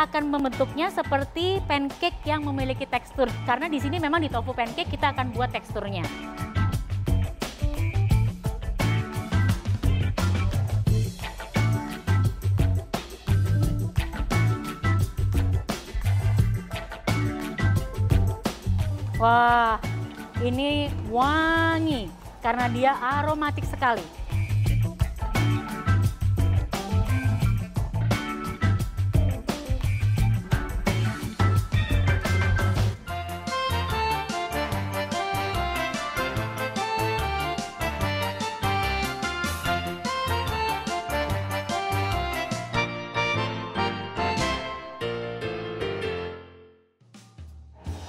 kita akan membentuknya seperti pancake yang memiliki tekstur. Karena di sini memang di tofu pancake kita akan buat teksturnya. Wah, ini wangi karena dia aromatik sekali.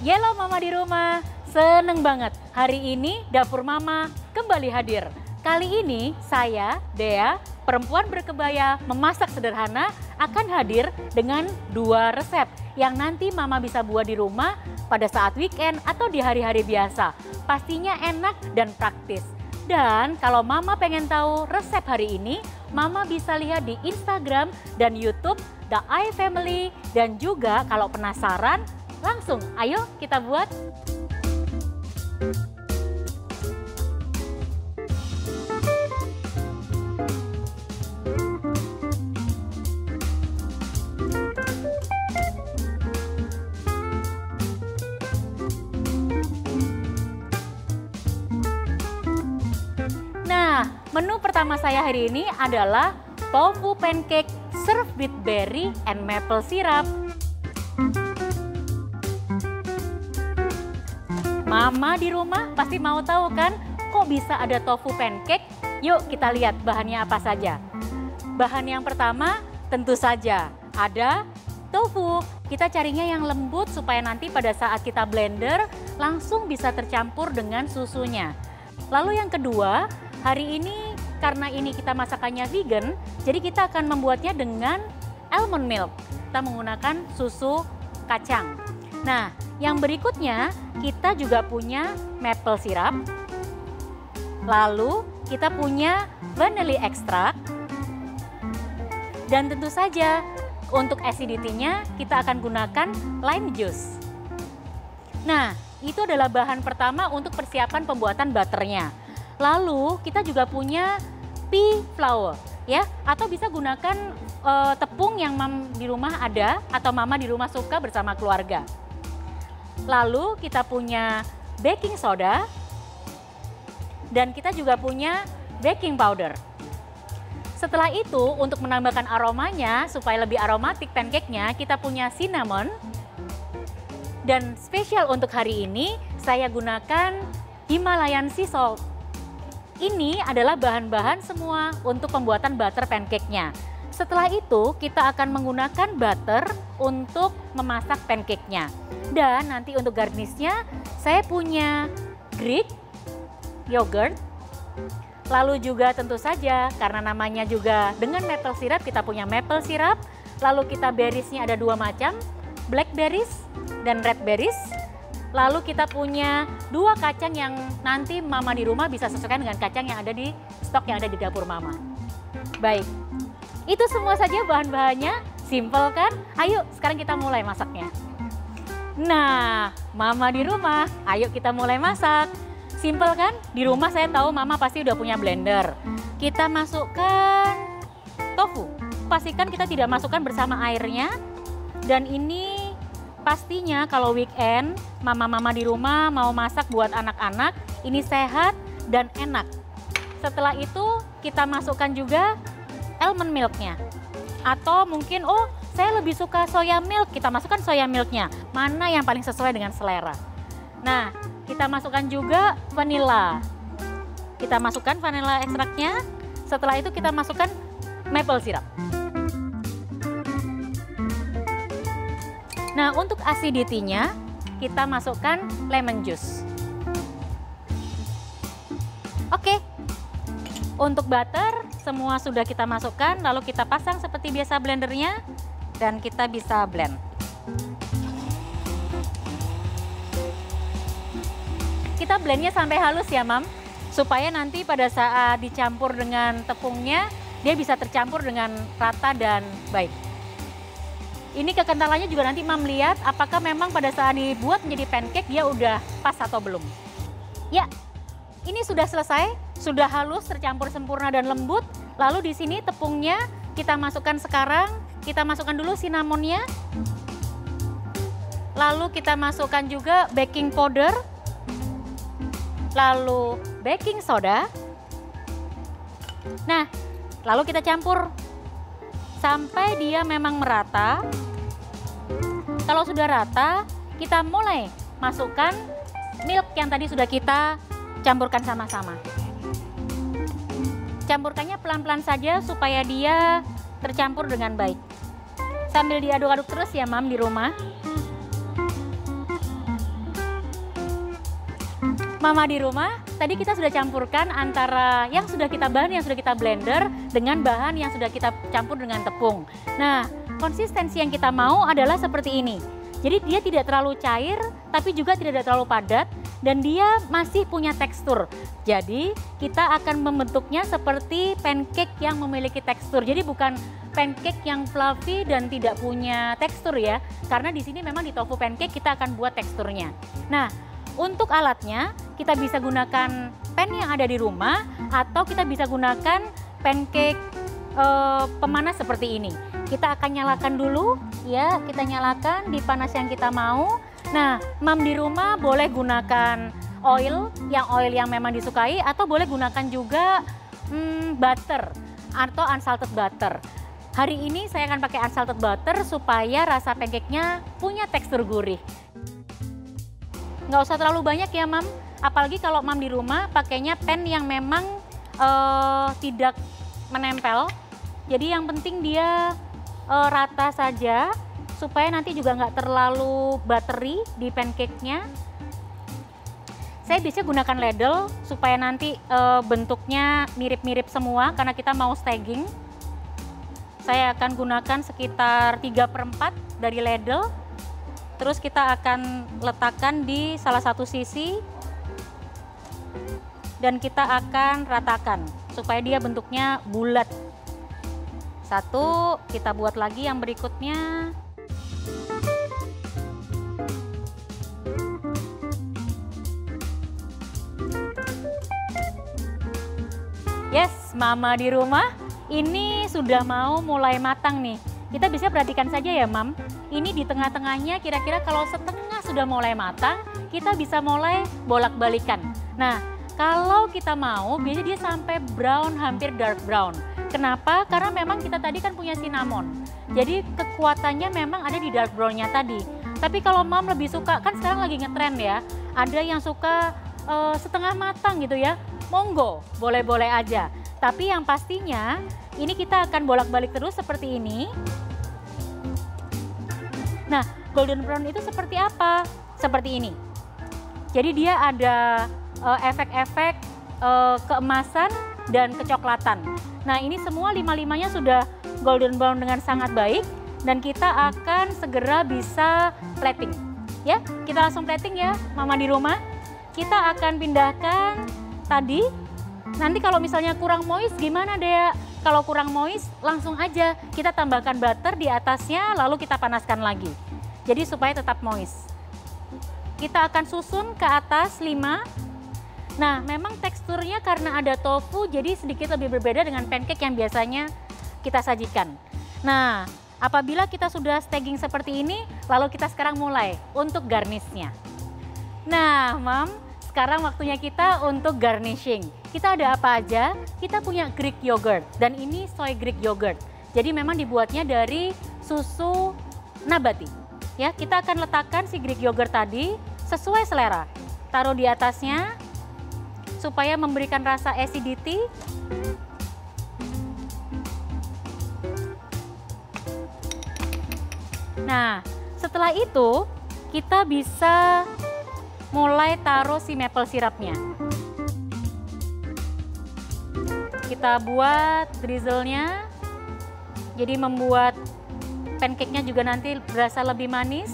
Yellow Mama di rumah, seneng banget. Hari ini dapur Mama kembali hadir. Kali ini saya, Dea, perempuan berkebaya memasak sederhana akan hadir dengan 2 resep yang nanti Mama bisa buat di rumah pada saat weekend atau di hari-hari biasa. Pastinya enak dan praktis. Dan kalau Mama pengen tahu resep hari ini, Mama bisa lihat di Instagram dan YouTube The I Family. Dan juga kalau penasaran, langsung ayo kita buat. Nah, menu pertama saya hari ini adalah tofu pancake served with berry and maple syrup. Mama di rumah pasti mau tahu kan, kok bisa ada tofu pancake? Yuk kita lihat bahannya apa saja. Bahan yang pertama tentu saja ada tofu. Kita carinya yang lembut supaya nanti pada saat kita blender langsung bisa tercampur dengan susunya. Lalu yang kedua, hari ini karena ini kita masakannya vegan, jadi kita akan membuatnya dengan almond milk. Kita menggunakan susu kacang. Nah, yang berikutnya kita juga punya maple syrup. Lalu kita punya vanilla extract. Dan tentu saja untuk acidity-nya kita akan gunakan lime juice. Nah, itu adalah bahan pertama untuk persiapan pembuatan butternya. Lalu kita juga punya pea flour ya, atau bisa gunakan tepung yang di rumah ada atau Mama di rumah suka bersama keluarga. Lalu kita punya baking soda dan kita juga punya baking powder. Setelah itu untuk menambahkan aromanya supaya lebih aromatik pancake-nya, kita punya cinnamon. Dan spesial untuk hari ini saya gunakan Himalayan sea salt. Ini adalah bahan-bahan semua untuk pembuatan butter pancake-nya. Setelah itu kita akan menggunakan butter untuk memasak pancake-nya. Dan nanti untuk garnish-nya saya punya Greek yogurt. Lalu juga tentu saja karena namanya juga dengan maple syrup, kita punya maple syrup. Lalu kita berries-nya ada 2 macam, blackberries dan red berries. Lalu kita punya 2 kacang yang nanti Mama di rumah bisa sesuaikan dengan kacang yang ada di stok yang ada di dapur Mama. Baik, itu semua saja bahan-bahannya, simple kan? Ayo sekarang kita mulai masaknya. Nah, Mama di rumah, ayo kita mulai masak. Simple kan? Di rumah saya tahu Mama pasti udah punya blender. Kita masukkan tofu. Pastikan kita tidak masukkan bersama airnya. Dan ini pastinya kalau weekend, Mama-mama di rumah mau masak buat anak-anak, ini sehat dan enak. Setelah itu kita masukkan juga almond milk-nya. Atau mungkin, oh saya lebih suka soya milk, kita masukkan soya milk-nya. Mana yang paling sesuai dengan selera. Nah, kita masukkan juga vanilla. Kita masukkan vanilla ekstraknya. Setelah itu kita masukkan maple syrup. Nah, untuk acidity-nya kita masukkan lemon juice. Oke. Untuk butter semua sudah kita masukkan, lalu kita pasang seperti biasa blendernya dan kita bisa blend. Kita blendnya sampai halus ya, Mam, supaya nanti pada saat dicampur dengan tepungnya dia bisa tercampur dengan rata dan baik. Ini kekentalannya juga nanti Mam lihat apakah memang pada saat dibuat menjadi pancake dia udah pas atau belum. Ya, ini sudah selesai, sudah halus, tercampur sempurna dan lembut. Lalu di sini tepungnya kita masukkan sekarang, kita masukkan dulu cinnamonnya. Lalu kita masukkan juga baking powder, lalu baking soda. Nah, lalu kita campur sampai dia memang merata. Kalau sudah rata, kita mulai masukkan milk yang tadi sudah kita campurkan sama-sama. Campurkannya pelan-pelan saja supaya dia tercampur dengan baik. Sambil diaduk-aduk terus ya Mam di rumah. Mama di rumah, tadi kita sudah campurkan antara yang sudah kita blender dengan bahan yang sudah kita campur dengan tepung. Nah, konsistensi yang kita mau adalah seperti ini. Jadi dia tidak terlalu cair, tapi juga tidak terlalu padat, dan dia masih punya tekstur. Jadi kita akan membentuknya seperti pancake yang memiliki tekstur. Jadi bukan pancake yang fluffy dan tidak punya tekstur ya. Karena di sini memang di tofu pancake kita akan buat teksturnya. Nah, untuk alatnya kita bisa gunakan pan yang ada di rumah atau kita bisa gunakan pancake pemanas seperti ini. Kita akan nyalakan dulu ya, kita nyalakan di panas yang kita mau. Nah, Mam di rumah boleh gunakan oil yang memang disukai atau boleh gunakan juga butter atau unsalted butter. Hari ini saya akan pakai unsalted butter supaya rasa pancake-nya punya tekstur gurih. Nggak usah terlalu banyak ya Mam, apalagi kalau Mam di rumah pakainya pan yang memang tidak menempel. Jadi yang penting dia rata saja supaya nanti juga nggak terlalu buttery di pancake-nya. Saya biasanya gunakan ladle supaya nanti bentuknya mirip-mirip semua karena kita mau staging. Saya akan gunakan sekitar 3/4 dari ladle. Terus kita akan letakkan di salah satu sisi dan kita akan ratakan supaya dia bentuknya bulat. Satu, kita buat lagi yang berikutnya. Yes, Mama di rumah, ini sudah mau mulai matang nih. Kita bisa perhatikan saja ya Mam, ini di tengah-tengahnya kira-kira kalau setengah sudah mulai matang, kita bisa mulai bolak-balikan. Nah, kalau kita mau, biasanya dia sampai brown, hampir dark brown. Kenapa? Karena memang kita tadi kan punya cinnamon. Jadi kekuatannya memang ada di dark brownnya tadi. Tapi kalau Mam lebih suka, kan sekarang lagi ngetren ya, ada yang suka setengah matang gitu ya, monggo, boleh-boleh aja. Tapi yang pastinya, ini kita akan bolak-balik terus seperti ini. Nah, golden brown itu seperti apa? Seperti ini. Jadi dia ada efek-efek keemasan dan kecoklatan. Nah, ini semua lima-limanya sudah golden brown dengan sangat baik dan kita akan segera bisa plating. Ya, kita langsung plating ya, Mama di rumah. Kita akan pindahkan tadi. Nanti kalau misalnya kurang moist gimana Dea? Kalau kurang moist langsung aja kita tambahkan butter di atasnya lalu kita panaskan lagi. Jadi supaya tetap moist. Kita akan susun ke atas 5. Nah, memang teksturnya karena ada tofu jadi sedikit lebih berbeda dengan pancake yang biasanya kita sajikan. Nah, apabila kita sudah staging seperti ini, lalu kita sekarang mulai untuk garnishnya. Nah, Mam, sekarang waktunya kita untuk garnishing. Kita ada apa aja? Kita punya Greek yogurt dan ini soy Greek yogurt. Jadi memang dibuatnya dari susu nabati. Ya, kita akan letakkan si Greek yogurt tadi sesuai selera. Taruh di atasnya supaya memberikan rasa acidity. Nah, setelah itu kita bisa mulai taruh si maple sirapnya. Kita buat drizzle-nya, jadi membuat pancake-nya juga nanti berasa lebih manis.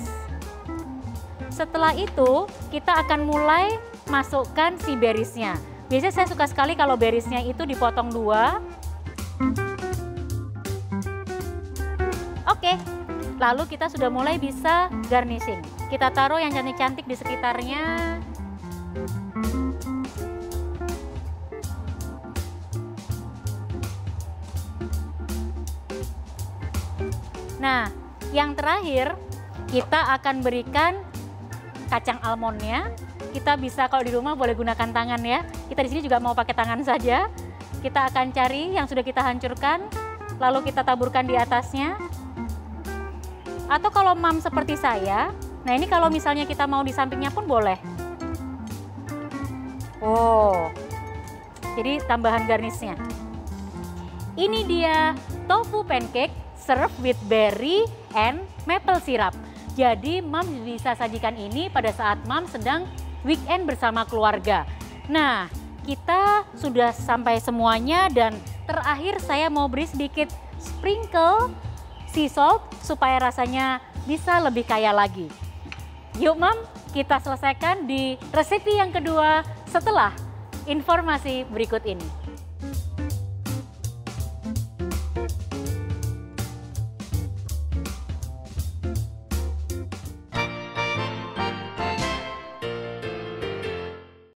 Setelah itu, kita akan mulai masukkan si berries-nya. Biasanya saya suka sekali kalau berries-nya itu dipotong 2. Oke, Lalu kita sudah mulai bisa garnishing. Kita taruh yang cantik-cantik di sekitarnya. Nah, yang terakhir kita akan berikan kacang almondnya. Kita bisa kalau di rumah boleh gunakan tangan ya. Kita di sini juga mau pakai tangan saja. Kita akan cari yang sudah kita hancurkan, lalu kita taburkan di atasnya. Atau kalau mam seperti saya, nah ini kalau misalnya kita mau di sampingnya pun boleh. Oh, jadi tambahan garnisnya. Ini dia tofu pancake serve with berry and maple syrup. Jadi mam bisa sajikan ini pada saat mam sedang weekend bersama keluarga. Nah, kita sudah sampai semuanya dan terakhir saya mau beri sedikit sprinkle sea salt supaya rasanya bisa lebih kaya lagi. Yuk mam, kita selesaikan di resepi yang kedua setelah informasi berikut ini.